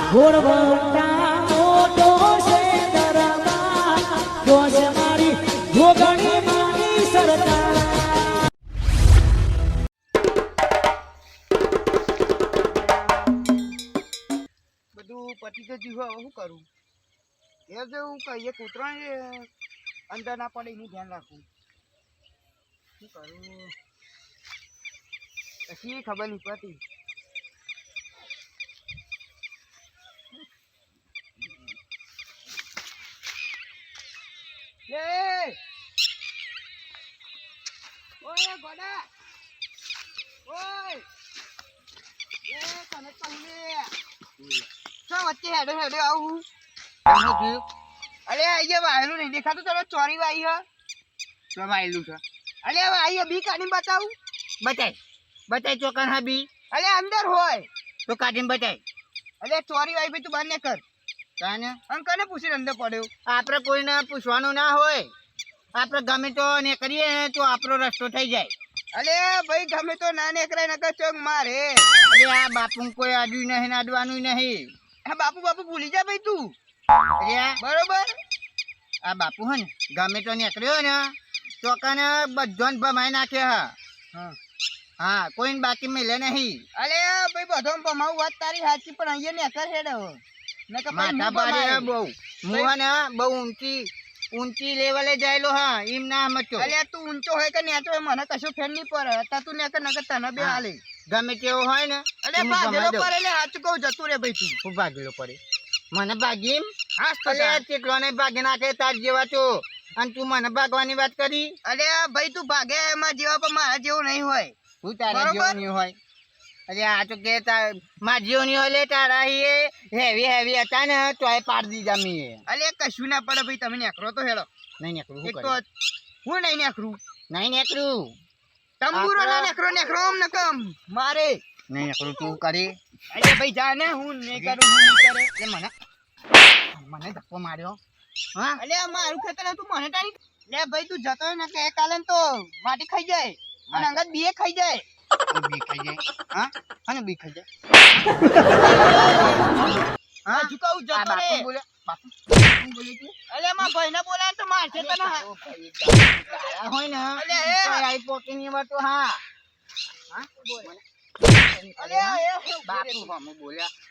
ઘોડવટા મોટો છે દરબાર જોજ મારી જોગણી માની સરકાર બધું પતિ તો જીવો હવે શું કરું એ જેવું કહીએ કૂતરા અંદર ના પડે એનું ધ્યાન રાખવું શું કરું પછી ખબર નહીં પડતી ઓય ગોડા ઓય એ કને કહુને શું વચ્ચે હેડે હેડે આવું અરે અહીંયા વાયેલું નહીં દેખાતું તારે ચોરી વાઈ હ તો વાયેલું છે અરે હવે અહીંયા બી કાઢીને બતાવું બતાય ચોકન હા બી અરે અંદર હોય તો કાઢીને બતાય અરે ચોરી વાઈ ભાઈ તું બહાર ને કર કાને અંકને પૂછીને અંદર પડ્યો આપણે કોઈને પૂછવાનું ના હોય આપણે ગમે તો ને કરીએ તો આપણો રસ્તો થઈ જાય અરે ભાઈ ગમે તો ના નીકળાય નકર ચોક મારે અરે આ બાપુ કોઈ આડ્યું નહીં આડવાનું નહીં હા બાપુ ભૂલી જા ભાઈ તું અરે બરોબર આ બાપુ હે ને ગમે તો નીકળ્યો ને ચોકાને બધોને ભમાઈ નાખે હા કોઈને બાકી મેલે નહીં અરે ભાઈ બધો ભમાવું વાત તારી સાચી પણ અહીંયા નીકળ હેડે નકર માથા પાડે બહુ મુવા ને બહુ ઊંચી લેવલે જાયલો હા એમ ના સમજો અરે તું ઊંચો હોય કે નેચો હોય મને કશું ફેર નહીં પડે તા તું નેકર નકર તને બે હાલે ગમે તેવો હોય ને અરે ભાગેલો પડે એટલે સાચું કહું જતું રે ભાઈ તું ખૂબ ભાગેલો પડે મને ભાગીમ હા અરે કેટલો ને ભાગી નાખે તાર જેવા તો અને તું મને ભાગવાની વાત કરી અરે ભાઈ તું ભાગે એમાં જેવા પણ મારા જેવું નહીં હોય તું તારા જેવું નહીં હોય અરે આ તો કે મારા જેવું નહીં હોય લે તારા હેવી હતા ને તો એ પાડી દીધા મેં અરે કશું ના પડે ભાઈ તમે નેકરો તો હેડો નહીં નેકરું એક તો હું નહીં નેકરું તંબુરો ના નેકરો આમ નકમ મારે નહીં નેકરું તું કરી અરે ભાઈ જા ને હું નહીં કરું હું નહીં કરે એટલે મને ધક્કો માર્યો હા અલે મારું ખેતર હતું મને તારી લે ભાઈ તું જતો ને કે કાલે તો માટી ખાઈ જાય અને અંગત બીએ ખાઈ જાય બી ખાઈ જાય હા અને બી ખાઈ જાય હા ઝુકાઉ જતો રે બોલે બાપુ બોલે તું અલે માં ભાઈને બોલાય તો મારશે તને ગાળા હોય ને અલે એ આઈ પોકી ની વાતો હા હા બોલ અલે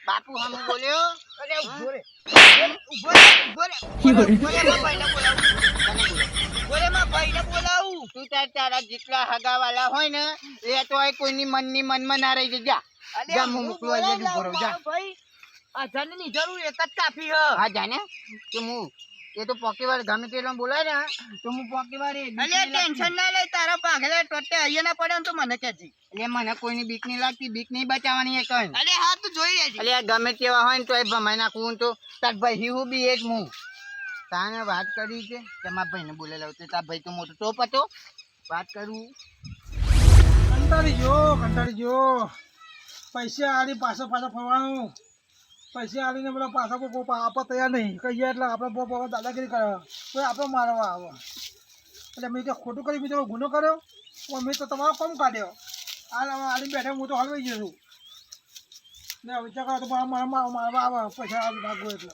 બાપુ હમ બોલ્યો અરે ઉભો રે માં ભાઈને બોલાવું તું તારા જેટલા હગાવાલા હોય ને એ તો કોઈની મનમાં ના રહી જા જા હું મોકલું અહીંયા ઉભો રહો જા ભાઈ આ જનની જરૂર એક જ કાફી હ હા જાને તો હું એ તો પોકેવાળ ગમે તેલો બોલાય ને તો હું પોકેવાળ અલે ટેન્શન ના લે તારા પાઘલે ટોટે અહીંયા ના પડે તો મને કહેજી એટલે મને કોઈની બીક નહીં લાગતી બીક નહીં બચાવવાની એ કઈ અલે હા તું જોઈ લેજે અલે ગમે તેવા હોય ને તો એ ભમાઈ નાખું તો તાર ભાઈ હું બી એક હું તાને વાત કરી છે તમારા ભાઈને બોલે લાવ તાર ભાઈ તો મોટો ટોપ હતો વાત કરું કંટાળી જો પૈસા આલી પાછો ફરવાનું પૈસા આલીને પેલા પાછા આપવા તૈયાર નહીં કહીએ એટલે આપણે દાદાગીરી કરે તો આપણે મારવા આવે એટલે મેં ત્યાં ખોટું કરી બીજો ગુનો કર્યો મેં તો તમારો કોમ કાઢ્યો આલી બેઠે હું તો હલવાઈ ગયો છું ને વિચાર કરો તો મારવા આવે પૈસા ભાગવું એટલે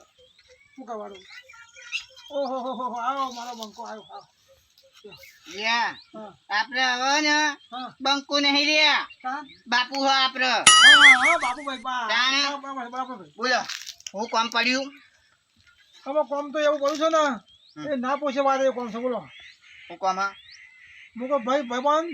શું કરવાનું ઓહો આવો મારો બંકો આવ્યો આપડે હવે ને બંકુ નહીં રહ્યા બાપુ હો આપડે બોલો હું કામ પડ્યું હવે કોમ તો એવું કરું છે ને એ ના પૂછે વાત એ કોમ છે બોલો હું કામ મુકો ભાઈ ભગવાન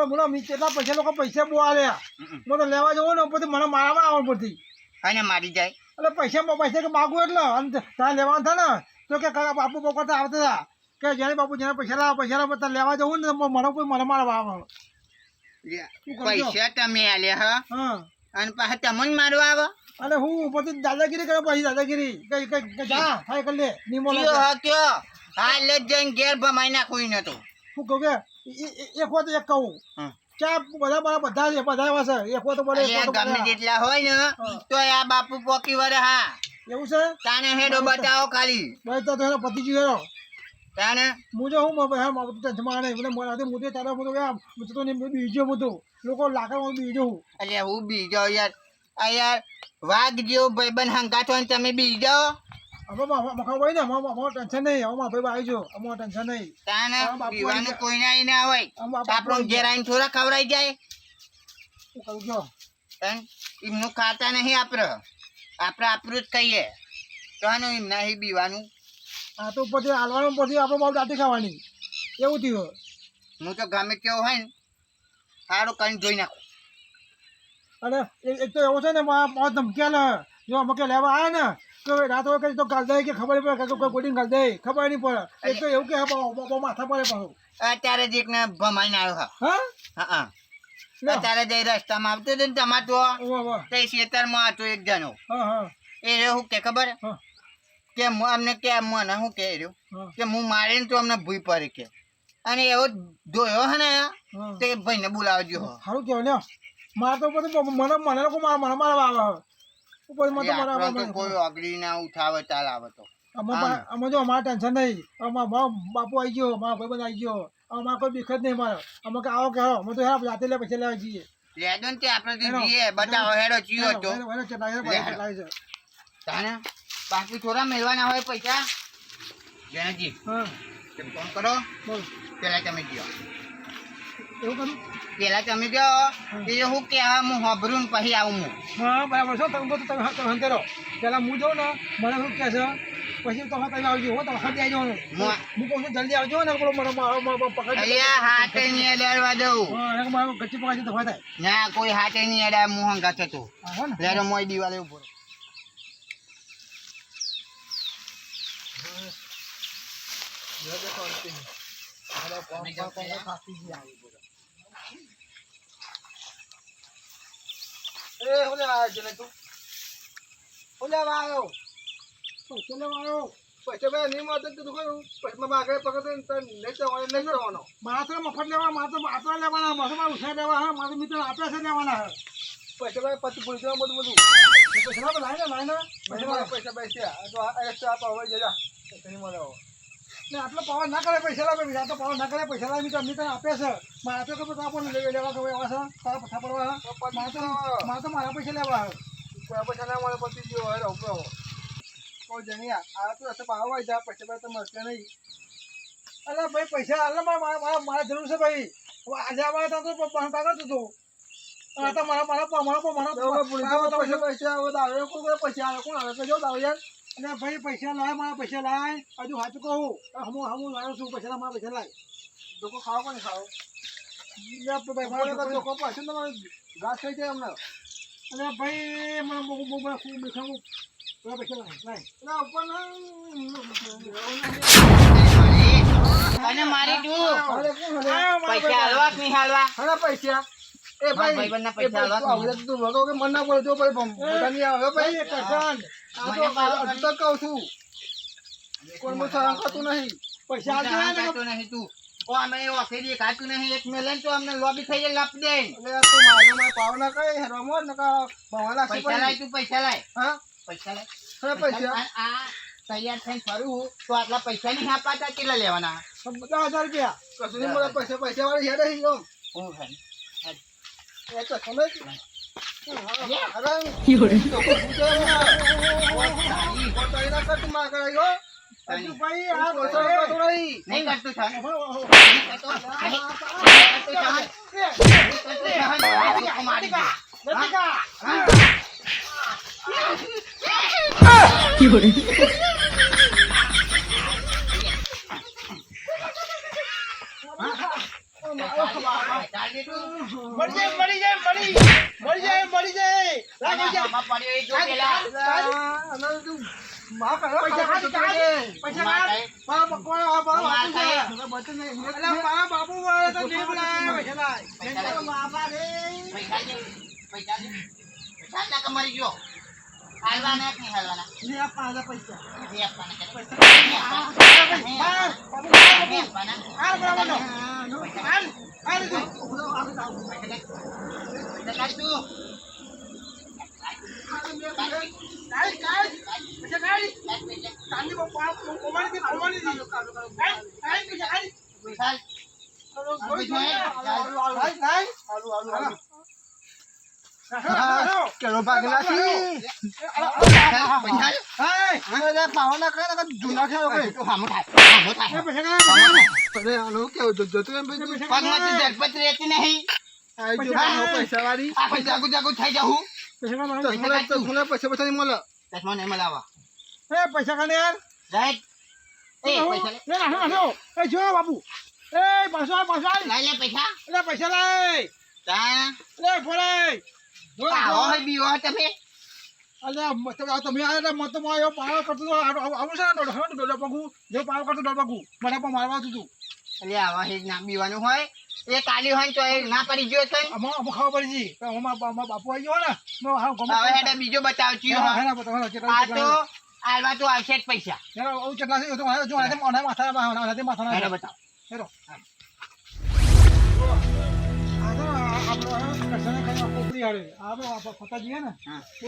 બોલો કેટલા પૈસા લોકો પૈસા બહુ આલ્યા હું તો લેવા જવું ને પછી મને મારામાં આવવા પડતી અને મારી જાય એટલે પૈસા કે માગું એટલે ત્યાં લેવાનું થાય ને તો કે બાપુ પોકતા આવતા હતા કે જેને બાપુ જેને પૈસા લાવ લેવા જવું ને મને કોઈ મને મારવા આવે પૈસા તમે આલ્યા હા અને પાછા તમને મારવા આવે અને હું ઉપરથી દાદાગીરી કરે પછી દાદાગીરી કઈ જા થાય કરી લે નિમો કયો હા લે જઈને ઘેર ભમાઈ નાખું નતો શું કહું કે એક વાત એક કહું ચા બધા છે એક વાત બોલે ગમે જેટલા હોય ને તો આ બાપુ પોકી વરે હા એવું છે તાને હેડો બતાવો ખાલી ભાઈ તો એનો પતિ જીવેરો તાને મુજો હું જમાને મને મને મુજે તારા મુજો યાર મુજો તો ને બીજો મુજો લોકો લાકડા બીજો એટલે હું બીજો યાર આ યાર વાઘ જેવો ભાઈબંધ હંગાથો ને તમે બી જાઓ મખા ભાઈ ને અમારું ટેન્શન નહીં, અમારા ભાઈ આવી જો, અમારું ટેન્શન નહીં. તાને હા, બાપુ પીવાનું આવી કોઈ ના ના હોય અમારા બાપુ આપણો ઘેર આવીને થોડા ખવડાઈ જાય શું કરું કયો? તન એમનું ખાતા નહીં આપણે આપણું જ કહીએ તો એમ નહીં પીવાનું આ તો પછી હાલવાનું પછી આપણે બહુ દાંતી ખાવાની એવું થયું. હું તો ગમે તેવો હોય ને સારું કરીને જોઈ નાખું અને એક તો એવો છે ને બહુ ધમકી લે, જો અમે કે લેવા આવે ને તો રાત હોય તો ગાલ દે કે ખબર નહીં પડે કોઈ ગોડીને ગાલ દે ખબર નહીં પડે. એક તો એવું કે બહુ માથા પડે પાછું. અત્યારે જ એકને ભમાઈને આવ્યો હા હા અત્યારે જઈ રસ્તામાં આવતો હતો ને તમારો વાહ તો એ ખેતરમાં હતો એક જણો હા હા એ શું કે ખબર હા કે અમને કે મને શું કે રહ્યો હા કે હું મારીને તો અમને ભૂઈ પડે કે અને એવો ધોયો હે ને હા. તે ભાઈને બોલાવજો સારું કહેવાય ને. મારે તો પછી મને લોકો મને મારવા આવે ઉપર મને તો આપણો તો મારવા કોઈ અગડી ના ઉઠાવે ચાલ આવે તો અમે જો અમારે ટેન્શન નહીં, અમારા બાપુ આવી ગયો, મારા ભાઈબંધ આવી ગયો, અમારે કોઈ બીક જ નહીં મારે. અમે કે આવો કે હો અમે તો હેરા જાતે લે પૈસા લેવા જઈએ. લેજો ને તે આપણે તો જઈએ બતાવો હેડો ચિયો હતો હા તાને બાકી થોડા મેળવાના હોય પૈસા જયજી તમે ફોન કરો બોલ પેલા તમે ગયો એવું કરું. પેલા તમે ગયો એ શું કે હું હોભરું ને પછી આવું હું હા બરાબર છો. તમે હંતેરો પેલા હું જાઉં ને મને શું કહે છે પછી તમે તમે આવજો હો, તમે હાથે આવજો ને હું કહું છું જલ્દી આવજો ને પેલો મને પકડી અલ્યા હાથે નહીં અડાડવા દઉં હા મારો ગચ્ચી પકડી તો થાય. ના કોઈ હાથે નહીં અડાય હું હંગાત હતો હા હો ને લેરો મોય દિવાલે ઉભો રહો. એ ઓલે આવ્યો છે તું ઓલે આવ્યો પૈસા લેવા આવ્યો. પૈસા ભાઈ નહીં મળતો તો દુકાન પૈસા માગે પકડે નહીં જવાનો માત્ર મફત લેવા માત્ર આટલા લેવાના માથે ઉછા લેવા હા મારા મિત્ર આટલા છે લેવાના હા પૈસા ભાઈ પછી ભૂલી જવા બધું પૈસા લાઈને પૈસા પૈસા તો એક્સ્ટ્રા પાવ જજા પૈસા નહીં મળે ને આટલો પાવર ના કરે પૈસા લાવે બીજા તો પાવર ના કરે પૈસા લાવી તો મિત્ર આપે છે મારે તો કશું આપણને લેવા કહેવાય એવા છે તારા પથા પડવા મારે તો મારા પૈસા લેવા પૈસા ના મળે પછી જો હોય રોકડો કોઈ જણી આ તો હશે પાવ હોય જા પૈસા ભાઈ તો મળશે નહીં. અરે ભાઈ પૈસા હાલ મારે જરૂર છે ભાઈ. આજે અમારે તો કાગળ હતું આ તો અને ભાઈ પૈસા લાય મારા પૈસા લાય હજુ સાચું કહું હું લાવ્યો છું પૈસા મારા પૈસા લાય લોકો ખાઓ પણ ખાઓ લોકો પાસે તમારે ઘાસ થઈ જાય અમને. અને ભાઈ મને ખૂબ દેખાવું પૈસા લાય ઉપર અને મારી પૈસા હાલવા કે નહીં હાલવા હા પૈસા એ ભાઈ ભાઈબંધના પૈસા હાલવા તું વગો કે મન ના બોલજો ભાઈ બધા નહીં આવે ભાઈ કસાન આ તો કહું છું કોઈ મો સહન કરતું નહીં પૈસા કાઢતો નહીં તું ઓ અમે ઓફેરી કાઢતું નહીં એક મેલેન તો અમને લોબી થઈ જાય લપ દે એટલે તું મારે પાવ ના કઈ હેરમો ન કા ભવાલા પૈસા લાય તું પૈસા લાય હા પૈસા લાય હા પૈસા આ તૈયાર થઈને ફરું તો આટલા પૈસા નહીં આપાતા કેટલા લેવાના 10,000 રૂપિયા કશું નહીં મળે પૈસા પૈસા વાળી હેડે હી ગયો એ તો સમજ નહીં કરતું થાય મરી ગયો હાલવાના કે નહીં હાલવાના પૈસા નહીં આપવાના કે પૈસા કેળો ભાગ નાખી પૈસા પાવા ના કરે જૂના ખેલો એ તો હામું થાય આનું કેવું જતું એમ પગમાંથી ઝડપત રહેતી નહીં પૈસા વાળી આખો જાગુ જાગુ થઈ જાઉં પૈસા નહીં મળે ચશ્મા નહીં મલાવા પૈસા ખાને યાર રાઈટ એ પૈસા લે જો બાપુ એ પાછો લઈ લે પૈસા એટલે પૈસા લાય તા લે ભોલે આવો હોય બીવો હોય તમે અલ્યા તમે આયા મત માયો પાવ કરતો આવું છે ને ડોડા પગુ જો પાવ કરતો ડોડા પગુ મને પણ મારવા તું એટલે આવા હે ના બીવાનું હોય એ કાલી હોય તો એ ના પડી ગયો તો અમો ખાવા પડી જી અમાર બાપુ આવી ગયો ને હવે હેડે બીજો બતાવ ચીયો આ તો આલવા તો આવશે જ પૈસા ચટલા છે જો માથા હેડે બતાવ હેરો ફતાજી હે ને તો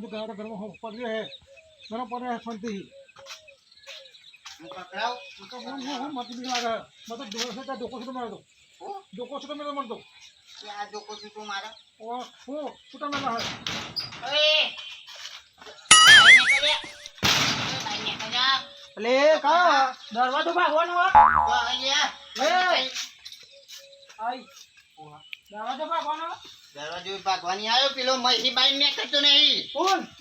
ઘરમાં પડ્યો હે ગરમ પડે ફરતી પકડાવ ડોકો છૂટો મળતો આ જોકો છૂટું મારા છૂટા મેળા અલે કા દરવાજો ભાગવાનો દરવાજો ભાગવાની આવ્યો પેલો મહી બાઈ મેં કરતો નહીં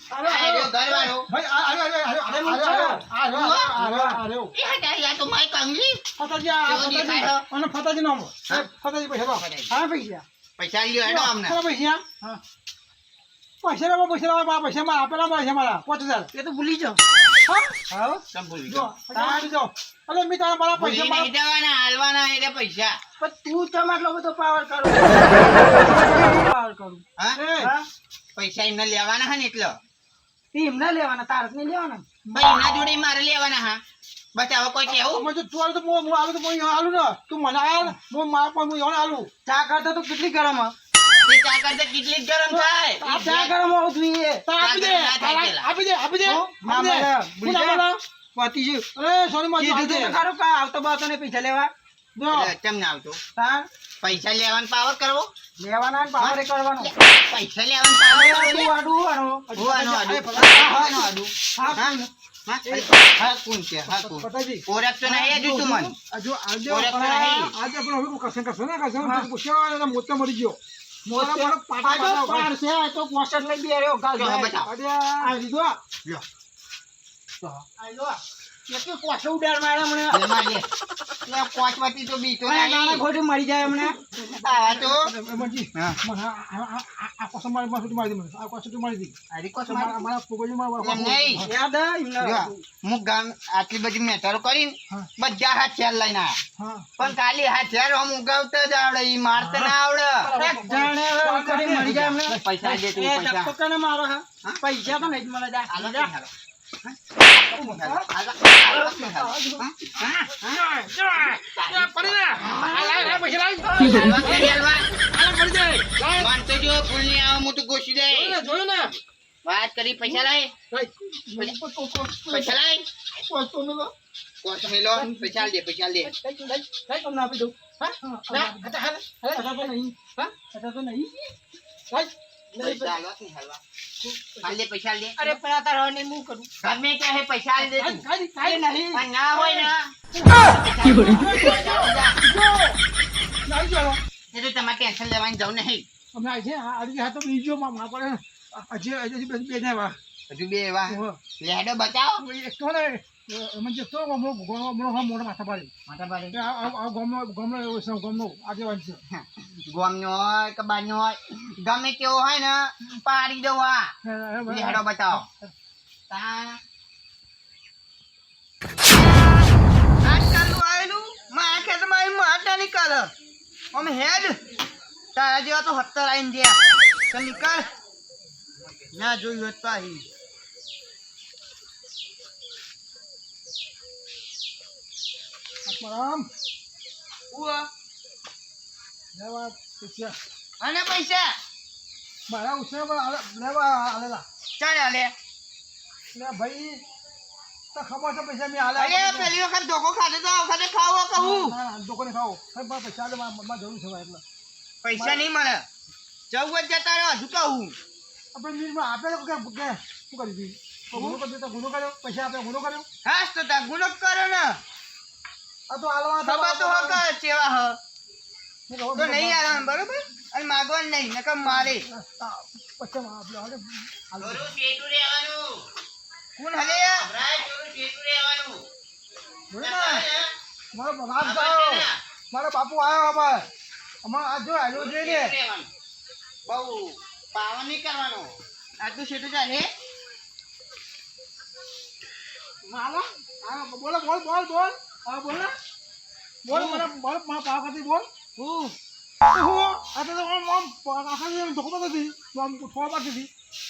ઘરવાળો તો માય કંગલી ફતાજી નામ ફતાજી પૈસા પૈસા લ્યો હેડો અમને પૈસા આપેલા મારા 5000 એ તો ભૂલી જાઓ હા ભૂલી જો અલે મી તારા મારા પૈસા નહીં દેવાના હાલવાના એટલે પૈસા પણ તું ચમ આટલો બધો પાવર કરું હા પૈસા એમને લેવાના હા ને એટલે એમને લેવાના તારક ને લેવાના ભાઈ એમના જોડે મારે લેવાના હા બતાવો કોઈ કેવું મને તું આલું તો હું આલું તો હું આલું ને તું મને આલ હું મારા પણ હું આલું ચા કરતા તો કેટલી ગરમ એ ચા કરતા કેટલી ગરમ થાય ચા ગરમ હોવું જોઈએ આપી દે પતિજી અરે સોની માં ખરું કા આવતો બાતો ને પૈસા લેવા જો કેમ ના આવતો તાર પૈસા લેવાનો પાવર કરવો લેવાના ને પાવર કરવાનો પૈસા લેવાનો પાવર કરવો હા કોણ છે હા કોણ પતાજી ઓરખ તો નહીં હજુ તું મન હજુ આજે ઓરખ તો નહીં આજે પણ હવે કસન ને પૂછ્યો મોતે મરી ગયો મોતે પાટા પાડશે તો પોસ્ટર લઈ બેર્યો ગાલ જો બતાવો. આ લીધો લ્યો આયો કે કોસો ઉડાડ મારે મને લે માર લે લે પોચવાતી તો બીતો ગાણા નહીં ખોટી મરી જાય મને આ તો મજી હા મને આ કોસો મારી મારી દે મને આ કોસો મારી દે આરી કોસ મારા મારા પોગોજી એમ મારા નહીં. યાદ જો હું ગામ આટલી બધી મેટરો કરીને બધા હથિયાર લઈને આવ્યા હા પણ ખાલી હથિયાર આમ ઉગાવતા જ આવડે ઈ મારતા ના આવડે જાણે કરી મરી જાય મને પૈસા દે તું પૈસા પકડને મારો હા પૈસા તો નહીં મળે જા હાલો જા હાલો વાત કરી પૈસા લાય પૈસા લાય કોસ મેલો પૈસા દે પૈસા દે તમને આપી દઉં પૈસા લો નહીં હલવા હાલ દે પૈસા દે અરે પણ આ તારા ને હું કરું ગમે ત્યાં હે પૈસા દે તું ખાઈ નહીં પણ ના હોય ને એ તો તમારે ટેન્શન લેવાની જવું નહીં અમે આજે આજે હા તો બીજો માં પડે આજે બે ને વા હજુ બે એવા લેડો બતાવો એક તો ને મને તો મોટો માથા પાડી માતા પાડી આ ગમનો એવો છે ગમનો આગેવાન છે ગોમનો હોય કે બારનો હોય ગમે તેવો હોય ને પાડી દો આ લેડો બતાવો આજકાલનું આવેલું મારા ખેતરમાં આવીને માટા નીકાળ અમે હેડ તારા જેવા તો 70 આવીને ગયા તો નીકાળ ના જોયું હોત પાહી આત્મારામ ઉવા લેવા પૈસા અને પૈસા મારા ઉછે લેવા આલેલા ચાલે હાલે લે ભાઈ તો ખબર છે પૈસા મેં આલે અરે પેલી વખત ધોકો ખાધો તો આ વખતે ખાવો કહું દુકાને ખાઓ પૈસા આલે માં જરૂર છે એટલે પૈસા નહીં મળે 14 જતા રહ્યો હજુ કહું આપણે મિનિટમાં આપે તો શું કરી દીધી ગુનો કરી દેતા ગુનો કર્યો પૈસા આપણે ગુનો કર્યો હાસ તો તા ગુનો કરો ને આ તો આલવા ખબર તો હો કે ચેવા હ તો નહીં આલવાનું બરોબર અને માગવાનું નહીં નકર મારે પછી આપણે હવે થોડું શેઠું રહેવાનું કોણ હલે રાય થોડું શેઠું રહેવાનું મારો બાપ જાઓ મારો બાપુ આવ્યો બાબા અમાર આ જો આવ્યો છે ને બહુ પાવન નહીં કરવાનો આ તો શેઠું ચાલે માલો આ બોલો બોલ બોલ બોલ આ બોલ ને બોલ મને બોલ મારા પાવ કરતી બોલ હું આ તો આમ આખા દિવસ ધોકો નથી આમ ઠોવા મારતી હતી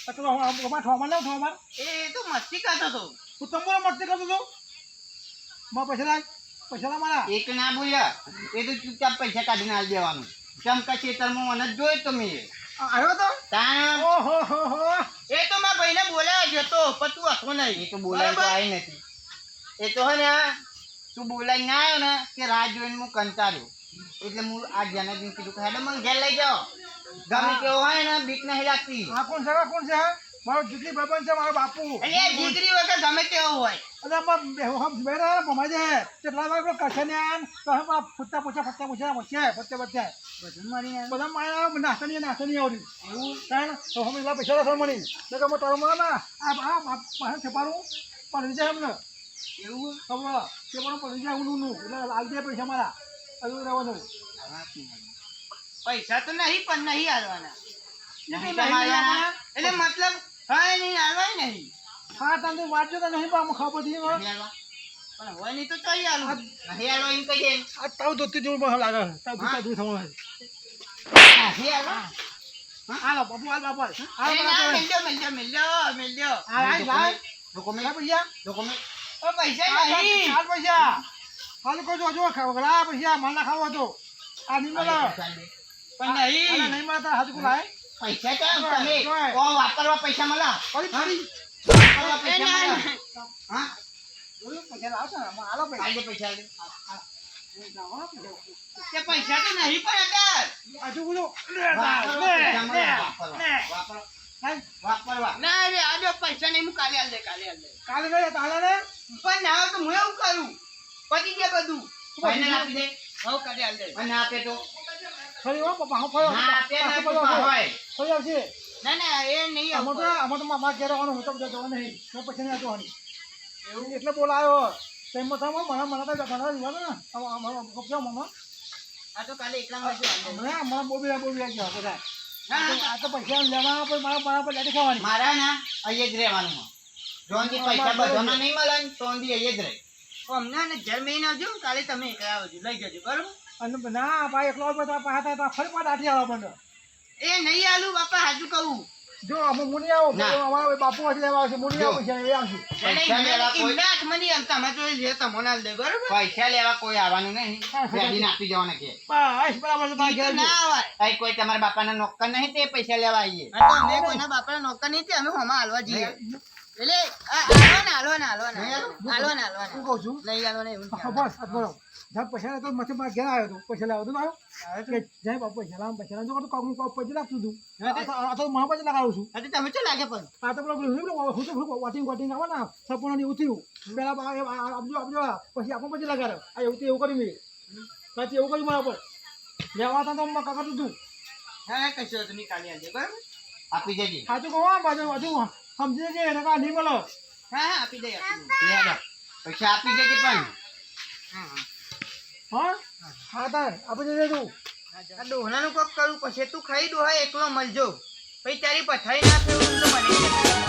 તો આમ ઠોવા ના ઠોવા માર એ તો મસ્તી કરતો તો તું તંબોરા મસ્તી કરતો તો મારા પૈસા લા મારા એક ના બોલ્યા એ તો ચૂપચાપ પૈસા કાઢીને આલી દેવાનું ચમકા ખેતરમાં મને જોઈ તો મેં આવ્યો તો તા ઓહો હો હો એ તો મારા ભાઈને બોલાવ્યો જતો પણ તું હતો નહીં એ તો બોલાવી તો આવી નથી એ તો હે ને તું બોલાવી ના આવ્યો ને કે રાહ જોઈને હું કંટાળ્યો એટલે હું આ જનાજીને કીધું કે હેડો મને ઘેર લઈ જાઓ ગમે કેવો હોય ને બીક નહીં લાગતી આ કોણ છે મારો જીતલી ભાઈબંધ છે મારો બાપુ એટલે એ દીકરી વગર ગમે તેવો હોય અરે હમ બેરા ભમાઈ જાય કેટલા વાર કશે ને તો હમ ફૂટતા પૂછે બધા માયા નાસ્તા નહીં આવડી એવું કારણ તો હમ એટલા પૈસા રસણ મળી એટલે કે તારો મને ના આ પાસે છપાડું પડી જાય એમને એવું ખબર તે પણ પડી જાય ઊનું એટલે આવી જાય પૈસા મારા હજુ રહેવાનું પૈસા તો નહીં પણ નહીં હાલવાના એટલે મતલબ હા નહીં હાલવાય નહીં હા તમે વાંચો તો નહીં પણ ખબર પડી પણ હોય નહીં તો કઈ હાલું નહીં હાલવા એમ કહીએ આ તાવ દોતી જેવું લાગે તાવ દૂધ દૂધ થવાનું નહીં હાલવા હાલો બાપુ હાલ બાપુ અરે ના મેલ્યો પૈસા નહીં પૈસા હાલ કોઈ જો ખાવા પૈસા માલ ના ખાવો હતો આ નહીં મળે પણ નહીં નહીં મળે તાર હાથ લાય પૈસા તો તમે વાપરવા પૈસા મળે પૈસા લાવશે ને હાલો પૈસા તે પૈસા તો નહીં પણ હજુ બોલો વાપરવા ના રે આજો પૈસા નહીં હું કાલે હાલ દે કાલે નહીં તાલે ને પણ ના તો હું એવું કરું પતી ગયા બધું ભાઈને આપી દે હું કાલે હાલ દે અને આપે તો ફરી હો પપ્પા હું ફરી ના આપે ના તો હોય ફરી આવશે ના એ નહીં આમાં તો મામા ઘેર આવવાનું હું તો જતો નહીં હું પછી નહીં આવવાની એવું એટલે બોલાયો તેમ મને તો જતા દીવાનો ને અમારો કપડા મામા આ તો કાલે એકલા માં મને બહુ ગયા બધા આ તો પૈસા લેવા પણ મારા પર લાડી ખાવાની મારા ના અહીંયા જ રહેવાનું જોનથી પૈસા બધાના નહીં મળે ને તો અહીંયા જ રહે અમને ને ઘર મેં આવજો કાલે તમે એકલા આવજો લઈ જજો બરોબર અને ના ભાઈ એકલો બધા પાછા થાય ફરી પાછા દાટી આવવા મને એ નહીં આલું બાપા હાજુ કહું જો અમે મુની આવો અમારા બાપુ હજી લેવા આવશે મુની આવો પૈસા એ આવશે પૈસા લેવા કોઈ આવવાનું નહીં આપી જવાના કે બસ બરાબર કોઈ તમારા બાપાના નોકર નહીં તે પૈસા લેવા આવીએ કોઈના બાપાના નોકર નહીં અમે હોમાં હાલવા જઈએ એટલે હાલવાના શું કહું છું નહીં હાલવાના એવું બસ બરાબર જયારે પૈસા લેતો મથે મારા ઘેર આવ્યો હતો પૈસા લેવા આવ્યો જાય બાપુ પૈસા લાવ પૈસા લાગતું હતું આ તો મહા પૈસા લગાવું છું તમે શું લાગે પણ આ તો વોટિંગ આવે ને સપોર્ટ ઉતર્યું પેલા આપજો પછી આપણે પછી લગાડ્યો આ એવું એવું કર્યું મેં પછી એવું કર્યું મારા પર લેવા હતા તો કાકા તું હા કશો તમે કાલે આવજો બરાબર આપી જજે હા તો કહો બાજુ હજુ સમજી જઈએ એને કા નહીં મળો હા આપી દઈએ પૈસા આપી જજે પણ હા હા તાર આપી જજે તું આ ડોહલાનું કોક કરું પછી તું ખાઈ દો એકલો મળજો પછી તારી પથારી ના ફેરવું તો મને